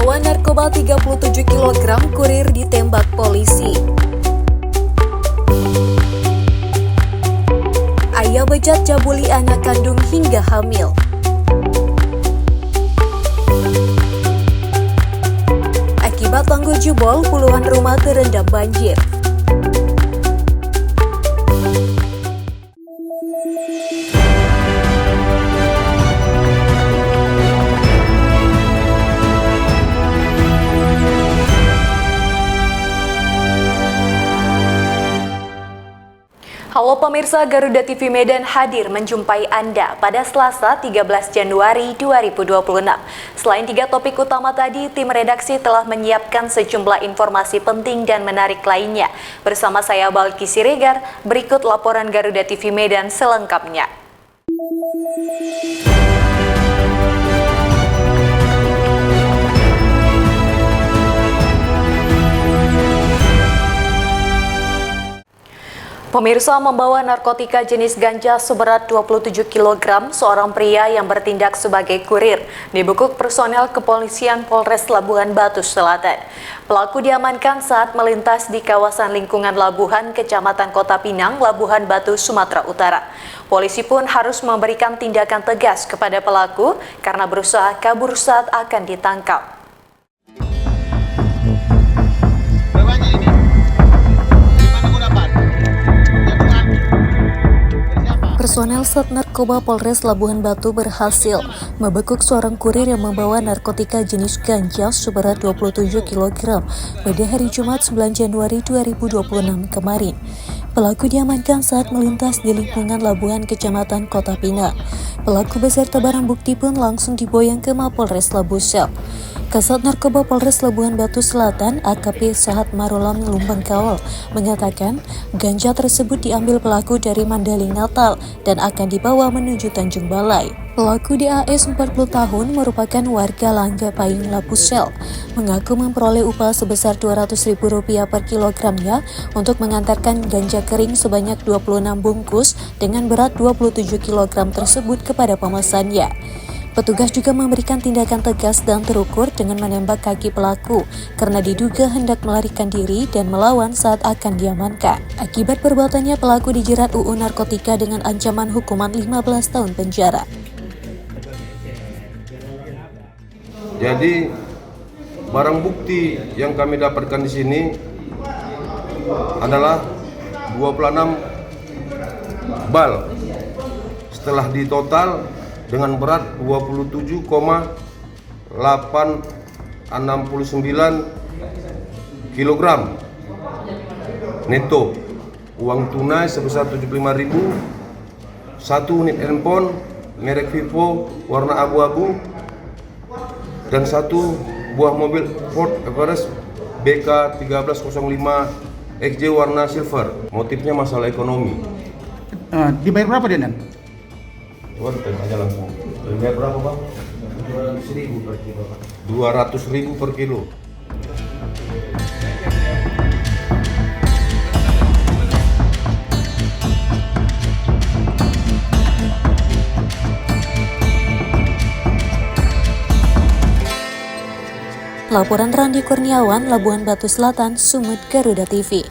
Membawa narkoba 37 kg, kurir ditembak polisi. Ayah bejat cabuli anak kandung hingga hamil. Akibat tanggul jebol, puluhan rumah terendam banjir. Halo pemirsa, Garuda TV Medan hadir menjumpai Anda pada Selasa 13 Januari 2026. Selain 3 topik utama tadi, tim redaksi telah menyiapkan sejumlah informasi penting dan menarik lainnya. Bersama saya Balki Siregar, berikut laporan Garuda TV Medan selengkapnya. Pemirsa, membawa narkotika jenis ganja seberat 27 kg, seorang pria yang bertindak sebagai kurir dibekuk personel kepolisian Polres Labuhan Batu Selatan. Pelaku diamankan saat melintas di kawasan lingkungan Labuhan, Kecamatan Kota Pinang, Labuhan Batu, Sumatera Utara. Polisi pun harus memberikan tindakan tegas kepada pelaku karena berusaha kabur saat akan ditangkap. Personel Sat Narkoba Polres Labuhan Batu berhasil membekuk seorang kurir yang membawa narkotika jenis ganja seberat 27 kg pada hari Jumat 9 Januari 2026 kemarin. Pelaku diamankan saat melintas di lingkungan Labuhan, Kecamatan Kota Pinang. Pelaku beserta barang bukti pun langsung diboyong ke Mapolres Labusel. Kasat Narkoba Polres Labuhan Batu Selatan, AKP Sahat Marolam Lumbang Kawal, mengatakan ganja tersebut diambil pelaku dari Mandaling Natal dan akan dibawa menuju Tanjung Balai. Pelaku DAS 40 tahun merupakan warga Langga Payung Labusel, mengaku memperoleh upah sebesar Rp200.000 per kilogramnya untuk mengantarkan ganja kering sebanyak 26 bungkus dengan berat 27 kg tersebut kepada pemesannya. Petugas juga memberikan tindakan tegas dan terukur dengan menembak kaki pelaku karena diduga hendak melarikan diri dan melawan saat akan diamankan. Akibat perbuatannya, pelaku dijerat UU Narkotika dengan ancaman hukuman 15 tahun penjara. Jadi barang bukti yang kami dapatkan di sini adalah 26 bal. Setelah ditotal dengan berat 27,869 kg neto. Uang tunai sebesar 75.000, 1 unit handphone merek Vivo warna abu-abu, dan 1 buah mobil Ford Everest BK 1305 XJ warna silver. Motifnya masalah ekonomi. Dibayar berapa dia, Nan? Coba ditanya aja langsung. Dibayar berapa, Bang? 200.000 per kilo, Pak. 200.000 per kilo. Laporan Randi Kurniawan, Labuhan Batu Selatan, Sumut, Garuda TV.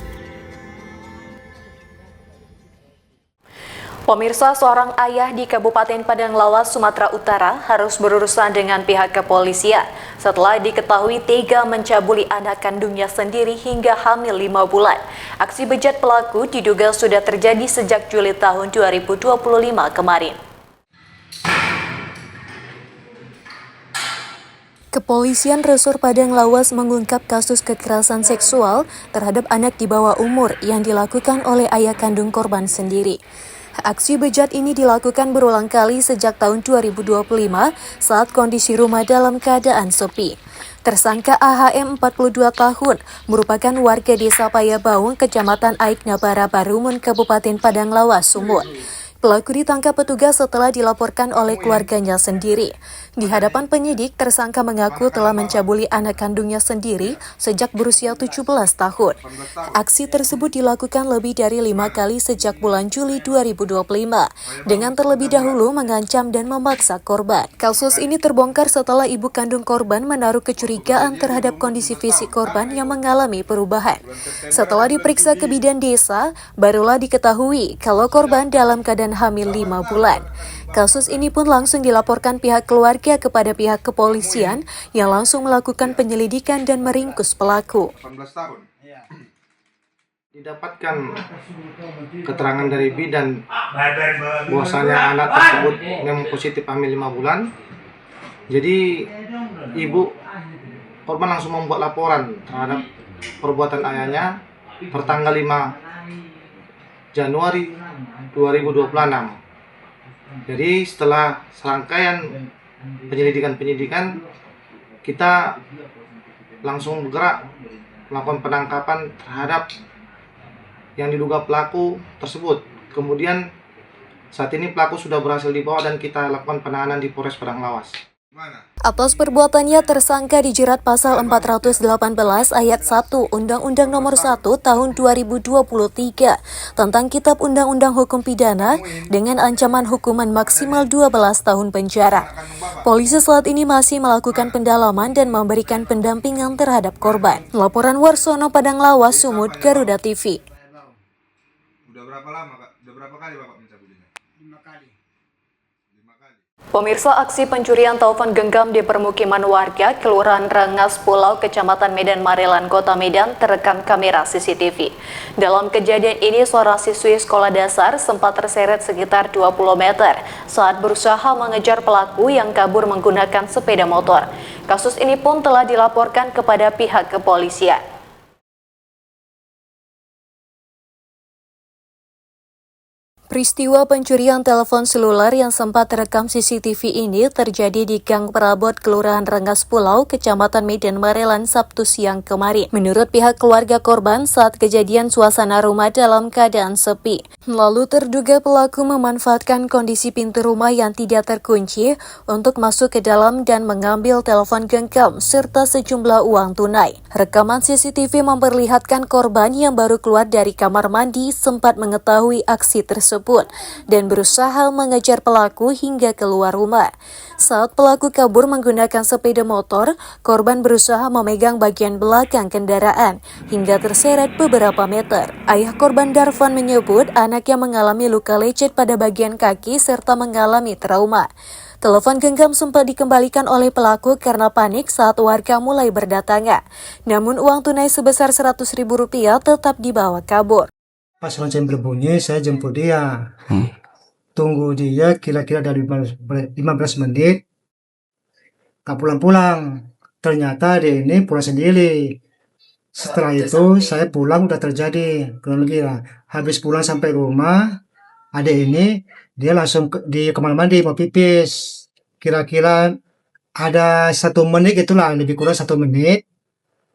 Pemirsa, seorang ayah di Kabupaten Padang Lawas, Sumatera Utara harus berurusan dengan pihak kepolisian setelah diketahui tega mencabuli anak kandungnya sendiri hingga hamil 5 bulan. Aksi bejat pelaku diduga sudah terjadi sejak Juli tahun 2025 kemarin. Kepolisian Resor Padang Lawas mengungkap kasus kekerasan seksual terhadap anak di bawah umur yang dilakukan oleh ayah kandung korban sendiri. Aksi bejat ini dilakukan berulang kali sejak tahun 2025 saat kondisi rumah dalam keadaan sepi. Tersangka AHM 42 tahun merupakan warga desa Payabaung, Kecamatan Aik Nabara Barumun, Kabupaten Padang Lawas, Sumut. Pelaku ditangkap petugas setelah dilaporkan oleh keluarganya sendiri. Di hadapan penyidik, tersangka mengaku telah mencabuli anak kandungnya sendiri sejak berusia 17 tahun. Aksi tersebut dilakukan lebih dari 5 kali sejak bulan Juli 2025, dengan terlebih dahulu mengancam dan memaksa korban. Kasus ini terbongkar setelah ibu kandung korban menaruh kecurigaan terhadap kondisi fisik korban yang mengalami perubahan. Setelah diperiksa ke bidan desa, barulah diketahui kalau korban dalam keadaan hamil 5 bulan. Kasus ini pun langsung dilaporkan pihak keluarga kepada pihak kepolisian yang langsung melakukan penyelidikan dan meringkus pelaku. 18 tahun. Didapatkan keterangan dari bidan bahwasanya anak tersebut memang positif hamil 5 bulan. Jadi ibu korban langsung membuat laporan terhadap perbuatan ayahnya pertanggal 5 Januari 2026. Jadi setelah serangkaian penyelidikan kita langsung bergerak melakukan penangkapan terhadap yang diduga pelaku tersebut. Kemudian saat ini pelaku sudah berhasil dibawa dan kita lakukan penahanan di Polres Padang Lawas. Atas perbuatannya, tersangka dijerat pasal 418 ayat 1 Undang-Undang Nomor 1 Tahun 2023 tentang Kitab Undang-Undang Hukum Pidana dengan ancaman hukuman maksimal 12 tahun penjara. Polisi saat ini masih melakukan pendalaman dan memberikan pendampingan terhadap korban. Laporan Warsono, Padang Lawas, Sumut, Garuda TV. Udah berapa lama, Kak? Udah berapa kali Bapak mencabulinya? 5 kali. 5 kali. Pemirsa, aksi pencurian telepon genggam di permukiman warga Kelurahan Rengas Pulau, Kecamatan Medan Marelan, Kota Medan terekam kamera CCTV. Dalam kejadian ini, seorang siswi sekolah dasar sempat terseret sekitar 20 meter saat berusaha mengejar pelaku yang kabur menggunakan sepeda motor. Kasus ini pun telah dilaporkan kepada pihak kepolisian. Peristiwa pencurian telepon seluler yang sempat terekam CCTV ini terjadi di Gang Perabot, Kelurahan Rengas Pulau, Kecamatan Medan Marelan, Sabtu siang kemarin. Menurut pihak keluarga korban, saat kejadian suasana rumah dalam keadaan sepi. Lalu terduga pelaku memanfaatkan kondisi pintu rumah yang tidak terkunci untuk masuk ke dalam dan mengambil telepon genggam serta sejumlah uang tunai. Rekaman CCTV memperlihatkan korban yang baru keluar dari kamar mandi sempat mengetahui aksi tersebut dan berusaha mengejar pelaku hingga keluar rumah. Saat pelaku kabur menggunakan sepeda motor, korban berusaha memegang bagian belakang kendaraan hingga terseret beberapa meter. Ayah korban, Darvan, menyebut anaknya mengalami luka lecet pada bagian kaki serta mengalami trauma. Telepon genggam sempat dikembalikan oleh pelaku karena panik saat warga mulai berdatangan. Namun uang tunai sebesar Rp100.000 tetap dibawa kabur. Pas lonceng berbunyi, saya jemput dia. Tunggu dia kira-kira dari 15 menit. Tak pulang-pulang. Ternyata dia ini pulang sendiri. Setelah itu, saya pulang udah terjadi. Kronologi lah. Habis pulang sampai rumah, adik ini, dia langsung di kamar mandi mau pipis. Kira-kira ada 1 menit itulah, lebih kurang 1 menit.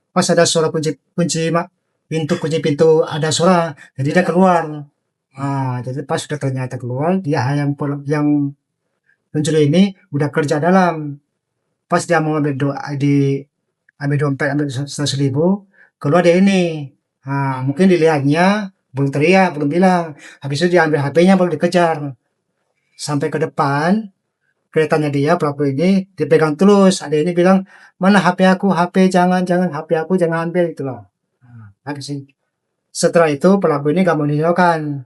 Pas ada suara kunci pintu ada suara, jadi dia keluar. Jadi pas sudah ternyata keluar, dia yang mencuri ini udah kerja dalam. Pas dia mau ambil dompet, ambil 100.000, keluar dia ini. Mungkin dilihatnya belum teriak, belum bilang. Habis itu dia ambil HP-nya, baru dikejar sampai ke depan. Kelihatannya dia pelaku ini dipegang terus. Ada ini bilang, mana HP aku, HP jangan HP aku jangan ambil, itulah. Setelah itu pelaku ini gak mau meninggalkan.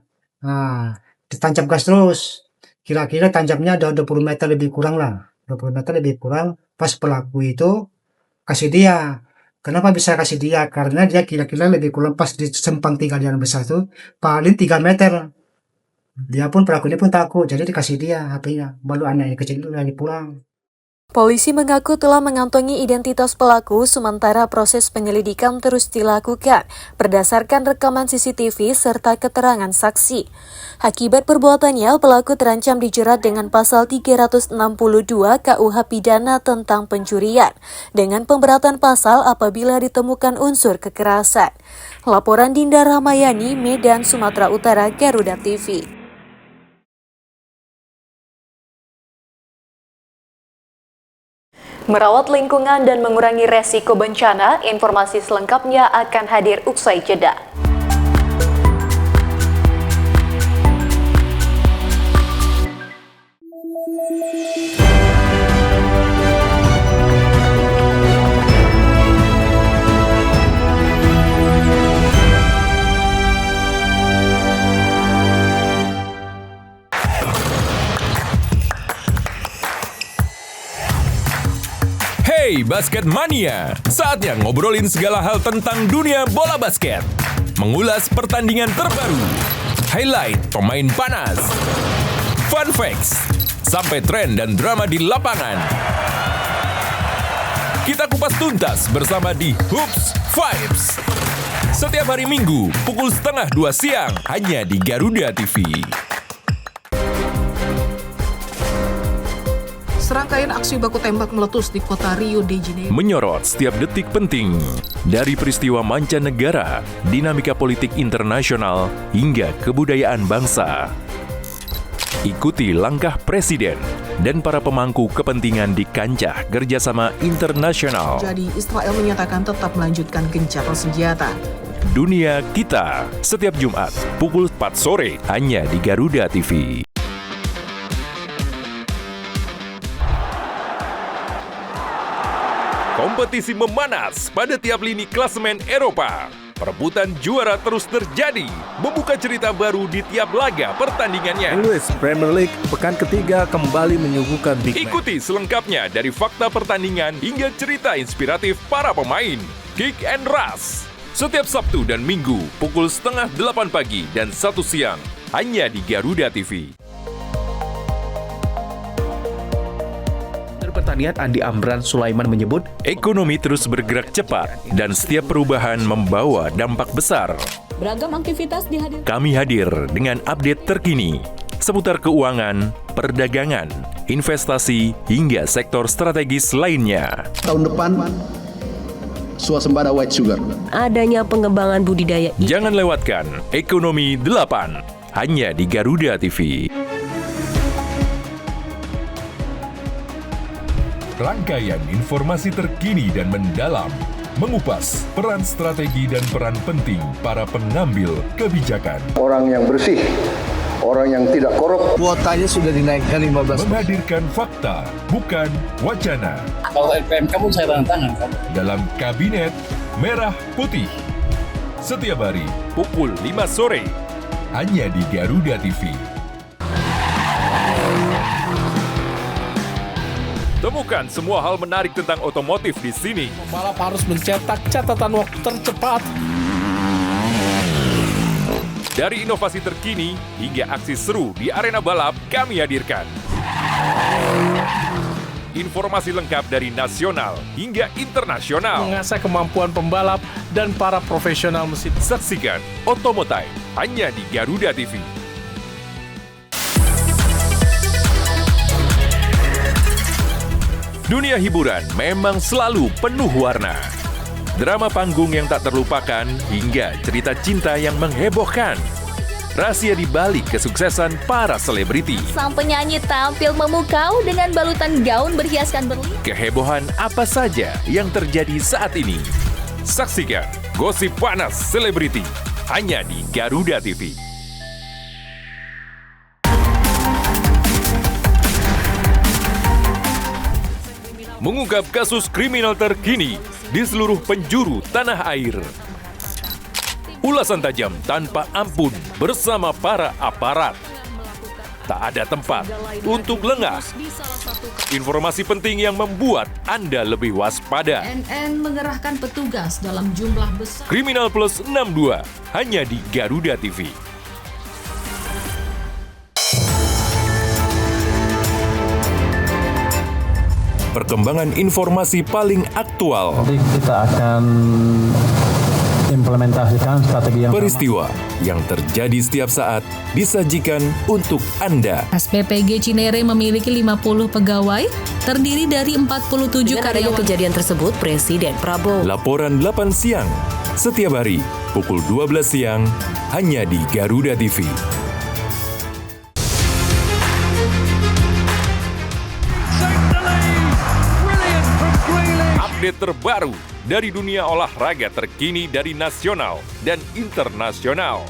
Ditancap gas terus. Kira-kira tancapnya ada 20 meter lebih kurang lah. 20 meter lebih kurang. Pas pelaku itu kasih dia. Kenapa bisa kasih dia? Karena dia kira-kira lebih kurang pas di sempang 3 jalan besar itu paling 3 meter. Dia pun, pelaku ini pun takut. Jadi dikasih dia HP-nya. Baru anaknya kecil itu lagi pulang. Polisi mengaku telah mengantongi identitas pelaku, sementara proses penyelidikan terus dilakukan berdasarkan rekaman CCTV serta keterangan saksi. Akibat perbuatannya, pelaku terancam dijerat dengan pasal 362 KUH Pidana tentang pencurian, dengan pemberatan pasal apabila ditemukan unsur kekerasan. Laporan Dinda Ramayani, Medan, Sumatera Utara, Garuda TV. Merawat lingkungan dan mengurangi resiko bencana, informasi selengkapnya akan hadir usai jeda. Hey Basket Mania, saatnya ngobrolin segala hal tentang dunia bola basket. Mengulas pertandingan terbaru, highlight pemain panas, fun facts, sampai tren dan drama di lapangan. Kita kupas tuntas bersama di Hoops Vibes. Setiap hari Minggu, pukul 1:30 siang, hanya di Garuda TV. Serangkaian aksi baku tembak meletus di kota Rio de Janeiro. Menyorot setiap detik penting, dari peristiwa mancanegara, dinamika politik internasional, hingga kebudayaan bangsa. Ikuti langkah Presiden dan para pemangku kepentingan di kancah kerjasama internasional. Jadi Israel menyatakan tetap melanjutkan gencatan senjata. Dunia Kita, setiap Jumat, pukul 4 sore, hanya di Garuda TV. Kompetisi memanas pada tiap lini klasemen Eropa. Perebutan juara terus terjadi, membuka cerita baru di tiap laga pertandingannya. English Premier League pekan ketiga kembali menyuguhkan big match. Ikuti selengkapnya dari fakta pertandingan hingga cerita inspiratif para pemain. Kick and Rush, setiap Sabtu dan Minggu pukul 7:30 pagi dan 1 siang, hanya di Garuda TV. Pertanian Andi Amran Sulaiman menyebut, Ekonomi terus bergerak cepat dan setiap perubahan membawa dampak besar. Beragam aktivitas dihadirkan. Kami hadir dengan update terkini seputar keuangan, perdagangan, investasi, hingga sektor strategis lainnya. Tahun depan, swasembada white sugar. Adanya pengembangan budidaya. Jangan lewatkan Ekonomi 8, hanya di Garuda TV. Rangkaian informasi terkini dan mendalam, mengupas peran strategi dan peran penting para pengambil kebijakan. Orang yang bersih, orang yang tidak korup. Kuotanya sudah dinaikkan 15%. Menghadirkan fakta, bukan wacana. Kalau LPM kamu saya tangan kan? Dalam Kabinet Merah Putih. Setiap hari, pukul 5 sore. Hanya di Garuda TV. Temukan semua hal menarik tentang otomotif di sini. Pembalap harus mencetak catatan waktu tercepat. Dari inovasi terkini hingga aksi seru di arena balap, kami hadirkan. Informasi lengkap dari nasional hingga internasional. Mengasah kemampuan pembalap dan para profesional mesin. Saksikan Otomotive hanya di Garuda TV. Dunia hiburan memang selalu penuh warna. Drama panggung yang tak terlupakan hingga cerita cinta yang menghebohkan. Rahasia di balik kesuksesan para selebriti. Sang penyanyi tampil memukau dengan balutan gaun berhiaskan berlian. Kehebohan apa saja yang terjadi saat ini. Saksikan Gosip Panas Selebriti hanya di Garuda TV. Mengungkap kasus kriminal terkini di seluruh penjuru tanah air. Ulasan tajam tanpa ampun bersama para aparat. Tak ada tempat untuk lengah. Informasi penting yang membuat Anda lebih waspada. NN mengerahkan petugas dalam jumlah besar. Kriminal Plus 62 hanya di Garuda TV. Perkembangan informasi paling aktual. Nanti kita akan implementasikan strategi yang peristiwa yang terjadi setiap saat disajikan untuk Anda. SPPG Cinere memiliki 50 pegawai, terdiri dari 47 karyawan. Kejadian tersebut, Presiden Prabowo. Laporan 8 siang, setiap hari, pukul 12 siang, hanya di Garuda TV. Update terbaru dari dunia olahraga terkini dari nasional dan internasional.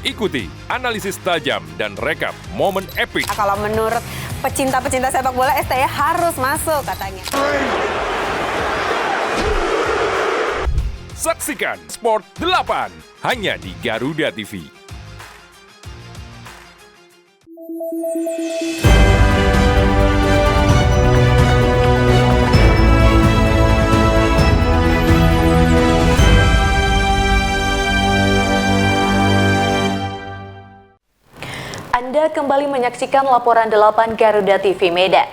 Ikuti analisis tajam dan rekap momen epik. Kalau menurut pecinta-pecinta sepak bola, STY harus masuk katanya. Saksikan Sport 8 hanya di Garuda TV. Anda kembali menyaksikan laporan 8 Garuda TV Medan.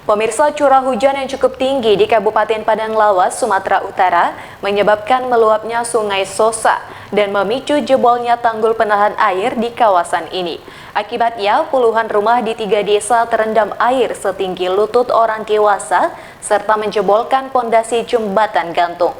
Pemirsa, curah hujan yang cukup tinggi di Kabupaten Padang Lawas, Sumatera Utara menyebabkan meluapnya Sungai Sosa dan memicu jebolnya tanggul penahan air di kawasan ini. Akibatnya, puluhan rumah di 3 desa terendam air setinggi lutut orang dewasa serta menjebolkan pondasi jembatan gantung.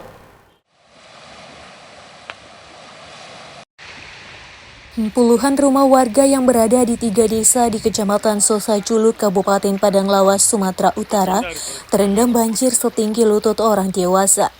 Puluhan rumah warga yang berada di 3 desa di Kecamatan Sosa Culuk, Kabupaten Padang Lawas, Sumatera Utara, terendam banjir setinggi lutut orang dewasa.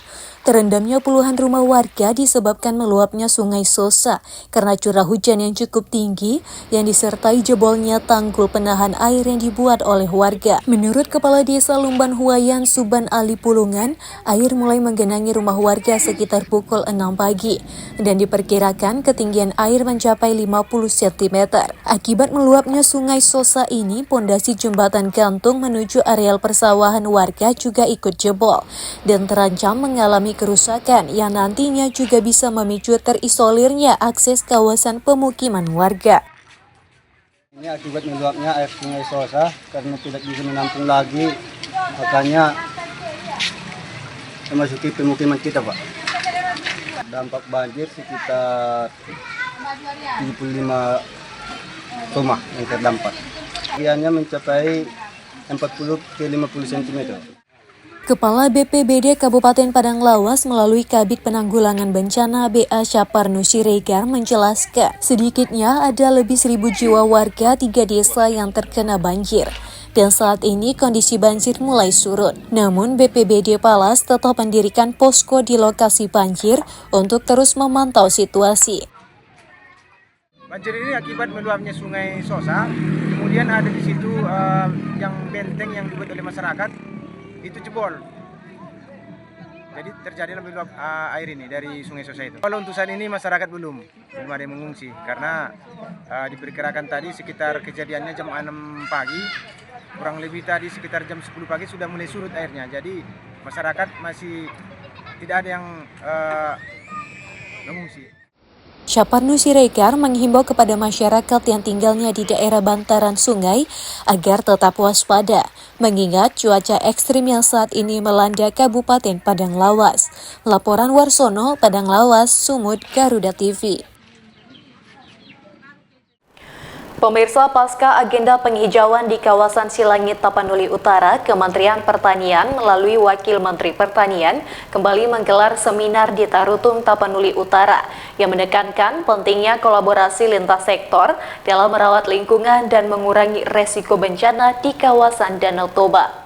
Terendamnya puluhan rumah warga disebabkan meluapnya Sungai Sosa karena curah hujan yang cukup tinggi yang disertai jebolnya tanggul penahan air yang dibuat oleh warga. Menurut Kepala Desa Lumban Huayan Suban Ali Pulungan, air mulai menggenangi rumah warga sekitar pukul 6 pagi dan diperkirakan ketinggian air mencapai 50 cm. Akibat meluapnya Sungai Sosa ini, pondasi jembatan gantung menuju areal persawahan warga juga ikut jebol dan terancam mengalami kerusakan yang nantinya juga bisa memicu terisolirnya akses kawasan pemukiman warga. Ini akibat meluapnya air Sungai Sosa karena tidak bisa menampung lagi, makanya memasuki pemukiman kita, Pak. Dampak banjir sekitar 75 rumah yang terdampak. Ketinggiannya mencapai 40 ke 50 cm. Kepala BPBD Kabupaten Padang Lawas melalui Kabid Penanggulangan Bencana BA Syaparnu Siregar menjelaskan, sedikitnya ada lebih 1.000 jiwa warga 3 desa yang terkena banjir. Dan saat ini kondisi banjir mulai surut. Namun BPBD Palas tetap mendirikan posko di lokasi banjir untuk terus memantau situasi. Banjir ini akibat meluapnya Sungai Sosa, kemudian ada di situ yang benteng yang dibuat oleh masyarakat itu jebol. Jadi terjadi meluap air ini dari Sungai Sosa itu. Kalau untuk saat ini masyarakat belum ada yang mengungsi karena diperkirakan tadi sekitar kejadiannya jam 6 pagi, kurang lebih tadi sekitar jam 10 pagi sudah mulai surut airnya. Jadi masyarakat masih tidak ada yang mengungsi. Syaparnu Siregar menghimbau kepada masyarakat yang tinggalnya di daerah bantaran sungai agar tetap waspada, mengingat cuaca ekstrim yang saat ini melanda Kabupaten Padang Lawas. Laporan Warsono, Padang Lawas, Sumut, Garuda TV. Pemirsa, pasca agenda penghijauan di kawasan Silangit Tapanuli Utara, Kementerian Pertanian melalui Wakil Menteri Pertanian kembali menggelar seminar di Tarutung Tapanuli Utara yang menekankan pentingnya kolaborasi lintas sektor dalam merawat lingkungan dan mengurangi resiko bencana di kawasan Danau Toba.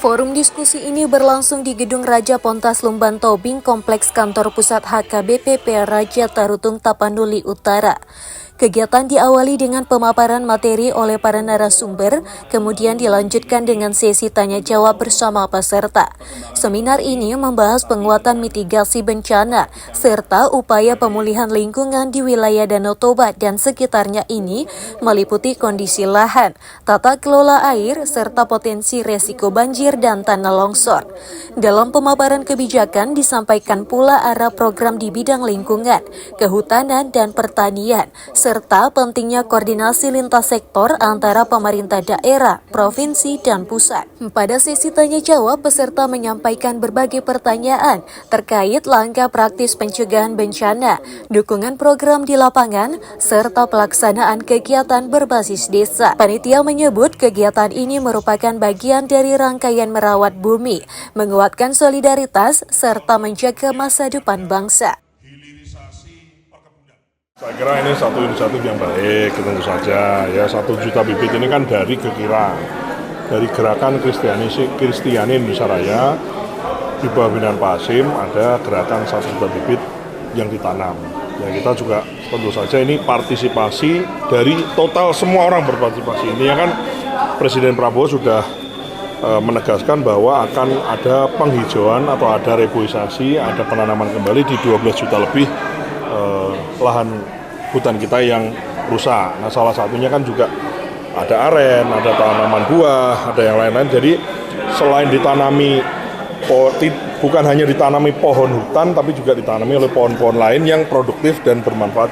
Forum diskusi ini berlangsung di Gedung Raja Pontas Lumban Tobing, Kompleks Kantor Pusat HKBP Raja Tarutung Tapanuli Utara. Kegiatan diawali dengan pemaparan materi oleh para narasumber, kemudian dilanjutkan dengan sesi tanya-jawab bersama peserta. Seminar ini membahas penguatan mitigasi bencana, serta upaya pemulihan lingkungan di wilayah Danau Toba dan sekitarnya ini meliputi kondisi lahan, tata kelola air, serta potensi resiko banjir dan tanah longsor. Dalam pemaparan kebijakan disampaikan pula arah program di bidang lingkungan, kehutanan, dan pertanian, serta pentingnya koordinasi lintas sektor antara pemerintah daerah, provinsi, dan pusat. Pada sesi tanya-jawab, peserta menyampaikan berbagai pertanyaan terkait langkah praktis pencegahan bencana, dukungan program di lapangan, serta pelaksanaan kegiatan berbasis desa. Panitia menyebut kegiatan ini merupakan bagian dari rangkaian merawat bumi, menguatkan solidaritas, serta menjaga masa depan bangsa. Saya kira ini satu inisiatif yang baik, tentu saja ya 1 juta bibit ini kan dari kekira dari gerakan Kristiani Indonesia Raya di bawah binaan Pak Hasim ada gerakan 1 juta bibit yang ditanam. Ya kita juga tentu saja ini partisipasi dari total semua orang berpartisipasi. Ini ya kan Presiden Prabowo sudah menegaskan bahwa akan ada penghijauan atau ada reboisasi, ada penanaman kembali di 12 juta lebih lahan hutan kita yang rusak. Nah salah satunya kan juga ada aren, ada tanaman buah, ada yang lain-lain. Jadi selain ditanami, bukan hanya ditanami pohon hutan, tapi juga ditanami oleh pohon-pohon lain yang produktif dan bermanfaat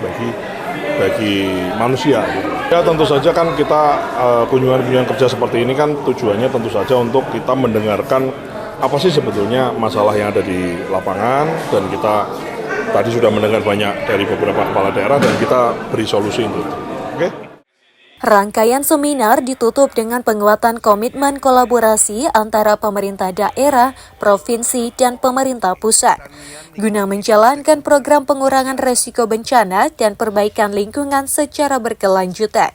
bagi manusia. Ya tentu saja kan kita kunjungan-kunjungan kerja seperti ini kan tujuannya tentu saja untuk kita mendengarkan apa sih sebetulnya masalah yang ada di lapangan, dan kita tadi sudah mendengar banyak dari beberapa kepala daerah dan kita beri solusi untuk itu. Oke? Rangkaian seminar ditutup dengan penguatan komitmen kolaborasi antara pemerintah daerah, provinsi, dan pemerintah pusat guna menjalankan program pengurangan resiko bencana dan perbaikan lingkungan secara berkelanjutan.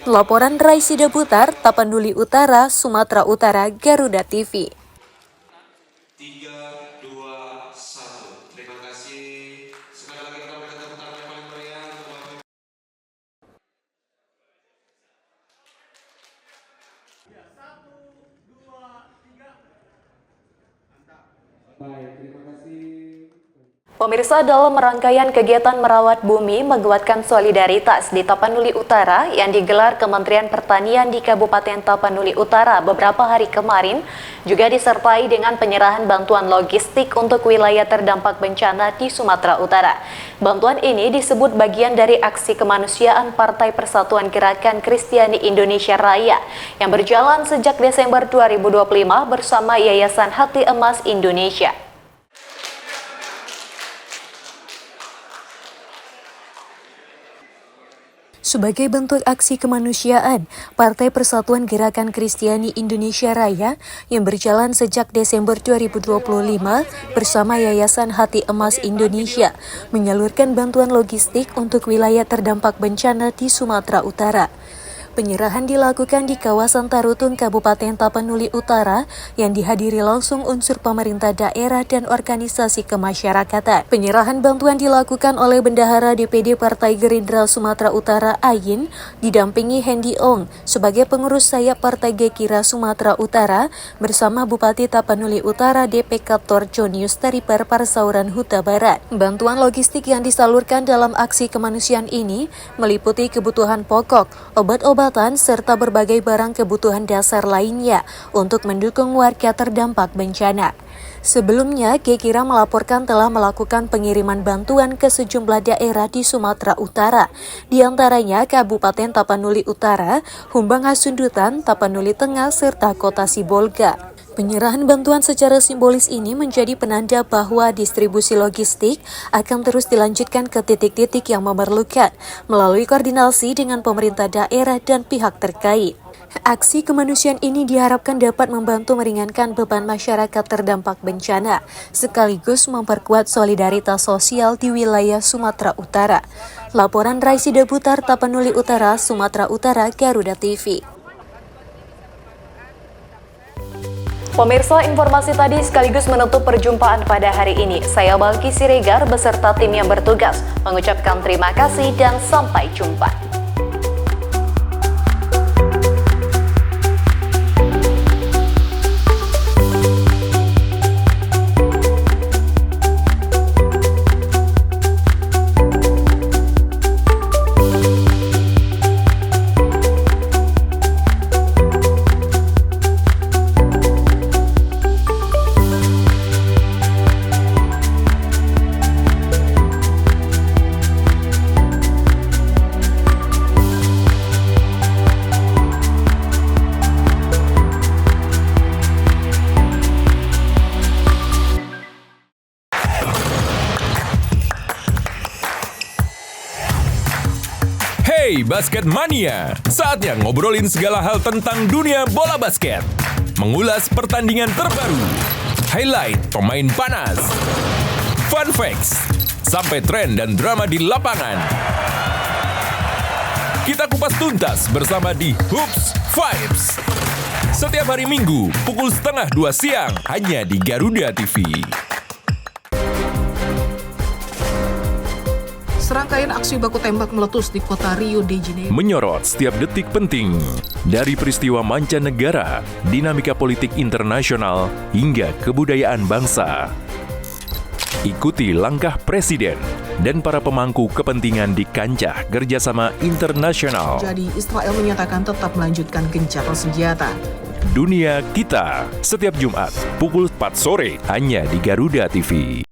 Laporan Raisida Butar, Tapanuli Utara, Sumatera Utara, Garuda TV. Pemirsa, dalam rangkaian kegiatan merawat bumi menguatkan solidaritas di Tapanuli Utara yang digelar Kementerian Pertanian di Kabupaten Tapanuli Utara beberapa hari kemarin juga disertai dengan penyerahan bantuan logistik untuk wilayah terdampak bencana di Sumatera Utara. Bantuan ini disebut bagian dari aksi kemanusiaan Partai Persatuan Gerakan Kristiani Indonesia Raya yang berjalan sejak Desember 2025 bersama Yayasan Hati Emas Indonesia. Sebagai bentuk aksi kemanusiaan, Partai Persatuan Gerakan Kristiani Indonesia Raya yang berjalan sejak Desember 2025 bersama Yayasan Hati Emas Indonesia menyalurkan bantuan logistik untuk wilayah terdampak bencana di Sumatera Utara. Penyerahan dilakukan di kawasan Tarutung, Kabupaten Tapanuli Utara yang dihadiri langsung unsur pemerintah daerah dan organisasi kemasyarakatan. Penyerahan bantuan dilakukan oleh Bendahara DPD Partai Gerindra Sumatera Utara Ayin, didampingi Hendy Ong sebagai pengurus sayap Partai Gekira Sumatera Utara bersama Bupati Tapanuli Utara DPK Torjonius Tariper Parsauran Huta Barat. Bantuan logistik yang disalurkan dalam aksi kemanusiaan ini meliputi kebutuhan pokok, obat-obatan, serta berbagai barang kebutuhan dasar lainnya untuk mendukung warga terdampak bencana. Sebelumnya, Gekira melaporkan telah melakukan pengiriman bantuan ke sejumlah daerah di Sumatera Utara, di antaranya Kabupaten Tapanuli Utara, Humbang Hasundutan, Tapanuli Tengah, serta Kota Sibolga. Penyerahan bantuan secara simbolis ini menjadi penanda bahwa distribusi logistik akan terus dilanjutkan ke titik-titik yang memerlukan melalui koordinasi dengan pemerintah daerah dan pihak terkait. Aksi kemanusiaan ini diharapkan dapat membantu meringankan beban masyarakat terdampak bencana, sekaligus memperkuat solidaritas sosial di wilayah Sumatera Utara. Laporan Raisida Butar, Tapanuli Utara, Sumatera Utara, Garuda TV. Pemirsa, informasi tadi sekaligus menutup perjumpaan pada hari ini. Saya Balki Siregar beserta tim yang bertugas mengucapkan terima kasih dan sampai jumpa. Hey Basket Mania, saatnya ngobrolin segala hal tentang dunia bola basket. Mengulas pertandingan terbaru, highlight pemain panas, fun facts, sampai tren dan drama di lapangan. Kita kupas tuntas bersama di Hoops Vibes. Setiap hari Minggu, pukul 1:30 siang, hanya di Garuda TV. Serangkaian aksi baku tembak meletus di kota Rio de Janeiro. Menyorot setiap detik penting dari peristiwa mancanegara, dinamika politik internasional, hingga kebudayaan bangsa. Ikuti langkah Presiden dan para pemangku kepentingan di kancah kerjasama internasional. Jadi Israel menyatakan tetap melanjutkan gencatan senjata. Dunia Kita, setiap Jumat, pukul 4 sore, hanya di Garuda TV.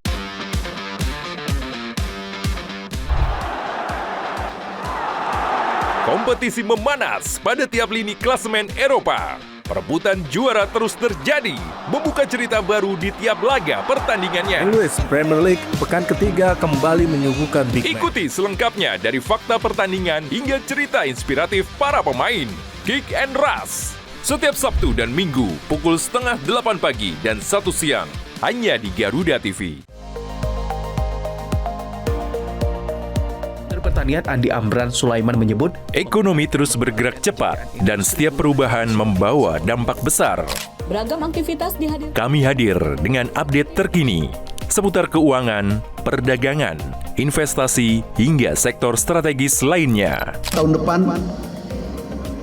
Kompetisi memanas pada tiap lini klasemen Eropa. Perebutan juara terus terjadi, membuka cerita baru di tiap laga pertandingannya. English Premier League pekan ketiga kembali menyuguhkan big match. Ikuti selengkapnya dari fakta pertandingan hingga cerita inspiratif para pemain. Kick and Rush. Setiap Sabtu dan Minggu, pukul 7:30 pagi dan 1 siang, hanya di Garuda TV. Pertanian Andi Amran Sulaiman menyebut, ekonomi terus bergerak cepat dan setiap perubahan membawa dampak besar. Beragam aktivitas dihadirkan. Kami hadir dengan update terkini seputar keuangan, perdagangan, investasi, hingga sektor strategis lainnya. Tahun depan,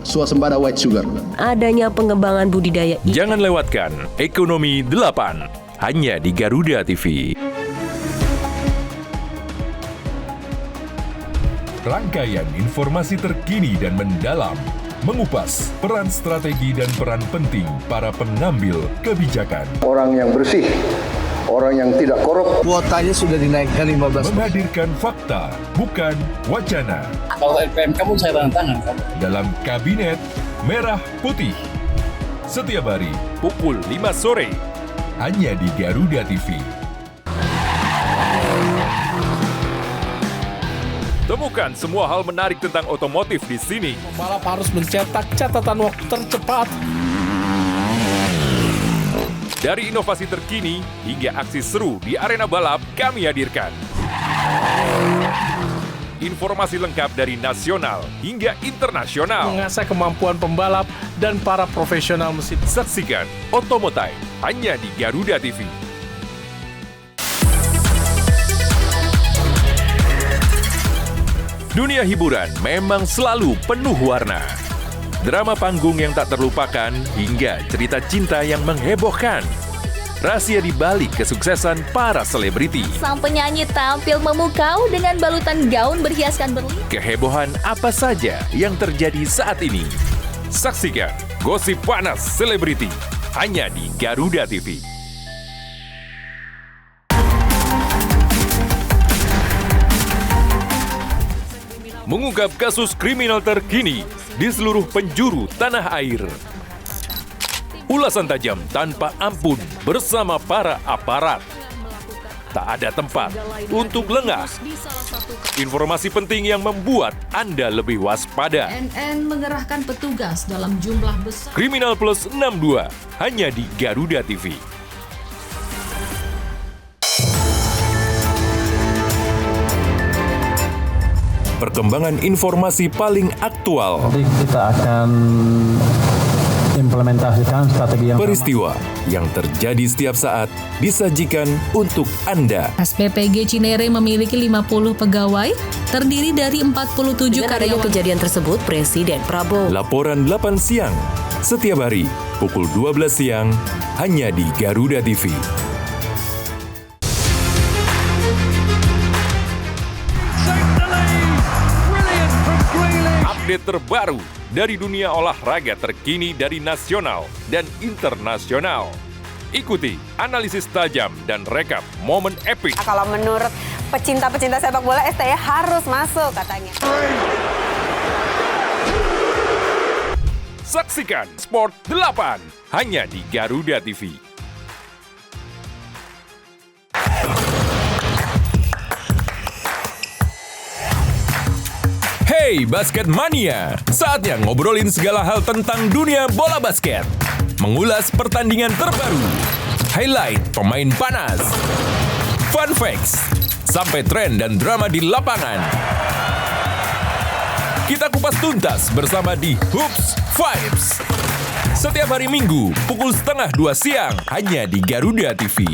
swasembada white sugar. Adanya pengembangan budidaya. Jangan lewatkan Ekonomi 8, hanya di Garuda TV. Rangkaian informasi terkini dan mendalam, mengupas peran strategi dan peran penting para pengambil kebijakan. Orang yang bersih, orang yang tidak korup. Kuotanya sudah dinaikkan 15%. Menghadirkan fakta, bukan wacana. Kalau LPMK pun saya tanda tangan. Dalam Kabinet Merah Putih. Setiap hari, pukul 5 sore, hanya di Garuda TV. Temukan semua hal menarik tentang otomotif di sini. Pembalap harus mencetak catatan waktu tercepat. Dari inovasi terkini hingga aksi seru di arena balap, kami hadirkan. Informasi lengkap dari nasional hingga internasional. Mengasah kemampuan pembalap dan para profesional mesin. Saksikan Otomotive hanya di Garuda TV. Dunia hiburan memang selalu penuh warna. Drama panggung yang tak terlupakan hingga cerita cinta yang menghebohkan. Rahasia di balik kesuksesan para selebriti. Sang penyanyi tampil memukau dengan balutan gaun berhiaskan berlian. Kehebohan apa saja yang terjadi saat ini. Saksikan Gosip Panas Selebriti hanya di Garuda TV. Mengungkap kasus kriminal terkini di seluruh penjuru tanah air. Ulasan tajam tanpa ampun bersama para aparat. Tak ada tempat untuk lengah. Informasi penting yang membuat Anda lebih waspada. NN mengerahkan petugas dalam jumlah besar. Kriminal Plus 62 hanya di Garuda TV. Perkembangan informasi paling aktual. Nanti kita akan implementasikan strategi yang peristiwa yang terjadi setiap saat disajikan untuk Anda. SPPG Cinere memiliki 50 pegawai, terdiri dari 47 karyawan. Kejadian tersebut, Presiden Prabowo. Laporan 8 siang, setiap hari, pukul 12 siang, hanya di Garuda TV. Update terbaru dari dunia olahraga terkini dari nasional dan internasional. Ikuti analisis tajam dan rekap momen epik. Kalau menurut pecinta-pecinta sepak bola, STY harus masuk katanya. Saksikan Sport 8 hanya di Garuda TV. Hey Basket Mania, saatnya ngobrolin segala hal tentang dunia bola basket. Mengulas pertandingan terbaru, highlight pemain panas, fun facts, sampai tren dan drama di lapangan. Kita kupas tuntas bersama di Hoops Vibes. Setiap hari Minggu, pukul 12:30 siang, hanya di Garuda TV.